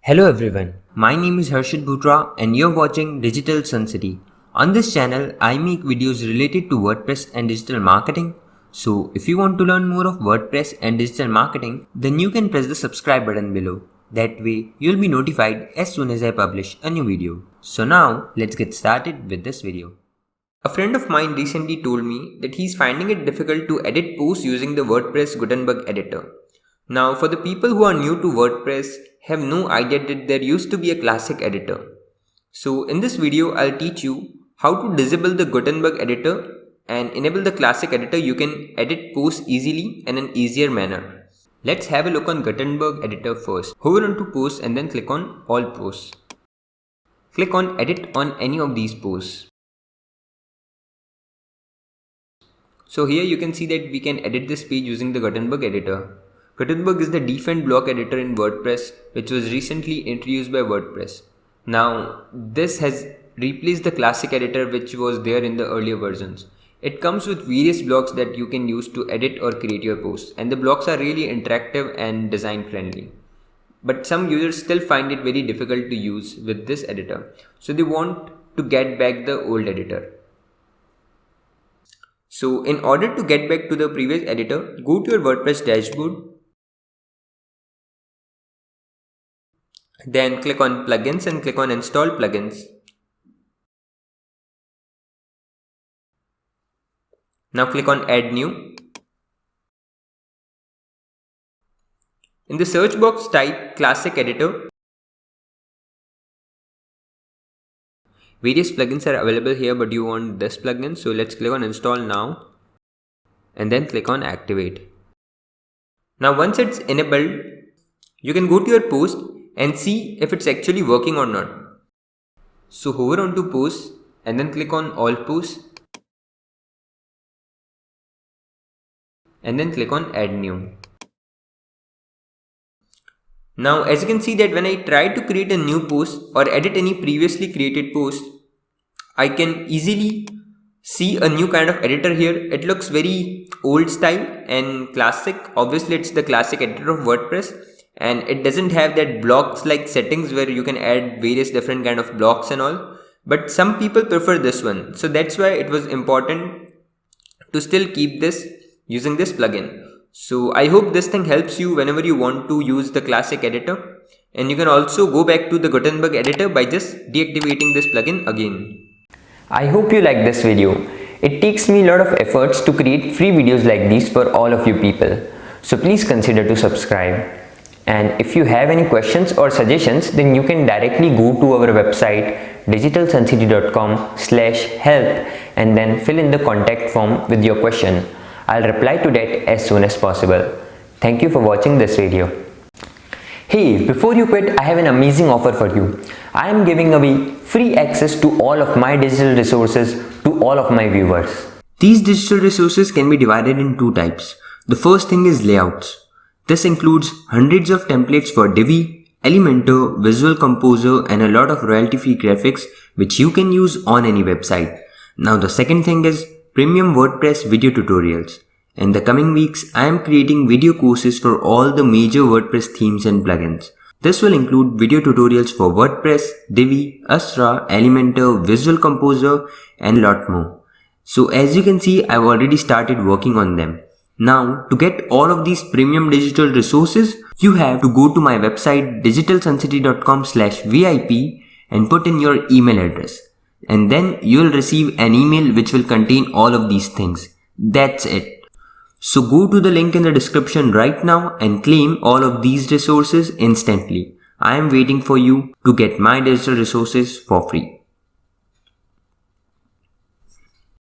Hello everyone, my name is Harshit Bhutra and you're watching Digital Sun City. On this channel, I make videos related to WordPress and digital marketing. So if you want to learn more of WordPress and digital marketing, then you can press the subscribe button below. That way, you'll be notified as soon as I publish a new video. So now, let's get started with this video. A friend of mine recently told me that he's finding it difficult to edit posts using the WordPress Gutenberg editor. Now, for the people who are new to WordPress, have no idea that there used to be a classic editor. So in this video, I'll teach you how to disable the Gutenberg editor and enable the classic editor. You can edit posts easily in an easier manner. Let's have a look on Gutenberg editor first. Hover onto posts and then click on all posts. Click on edit on any of these posts. So here you can see that we can edit this page using the Gutenberg editor. Gutenberg is the default block editor in WordPress, which was recently introduced by WordPress. Now, this has replaced the classic editor which was there in the earlier versions. It comes with various blocks that you can use to edit or create your posts, and the blocks are really interactive and design friendly. But some users still find it very difficult to use with this editor, so they want to get back the old editor. So in order to get back to the previous editor, go to your WordPress dashboard. Then click on plugins and click on install plugins. Now click on add new. In the search box type classic editor. Various plugins are available here, but you want this plugin, so let's click on install now and then click on activate. Now once it's enabled, you can go to your post and see if it's actually working or not. So hover onto posts and then click on all posts and then click on add new. Now as you can see that when I try to create a new post or edit any previously created post, I can easily see a new kind of editor here. It looks very old style and classic. Obviously it's the classic editor of WordPress, and it doesn't have that blocks like settings where you can add various different kind of blocks and all, but some people prefer this one, so that's why it was important to still keep this using this plugin. So I hope this thing helps you whenever you want to use the classic editor, and you can also go back to the Gutenberg editor by just deactivating this plugin again. I hope you like this video. It takes me a lot of efforts to create free videos like these for all of you people, so please consider to subscribe. And if you have any questions or suggestions, then you can directly go to our website digitalsuncity.com/help and then fill in the contact form with your question. I'll reply to that as soon as possible. Thank you for watching this video. Hey, before you quit, I have an amazing offer for you. I am giving away free access to all of my digital resources to all of my viewers. These digital resources can be divided in two types. The first thing is layouts. This includes hundreds of templates for Divi, Elementor, Visual Composer, and a lot of royalty-free graphics which you can use on any website. Now the second thing is premium WordPress video tutorials. In the coming weeks, I am creating video courses for all the major WordPress themes and plugins. This will include video tutorials for WordPress, Divi, Astra, Elementor, Visual Composer, and a lot more. So as you can see, I've already started working on them. Now, to get all of these premium digital resources, you have to go to my website digitalsuncity.com/VIP and put in your email address. And then you'll receive an email which will contain all of these things. That's it. So go to the link in the description right now and claim all of these resources instantly. I am waiting for you to get my digital resources for free.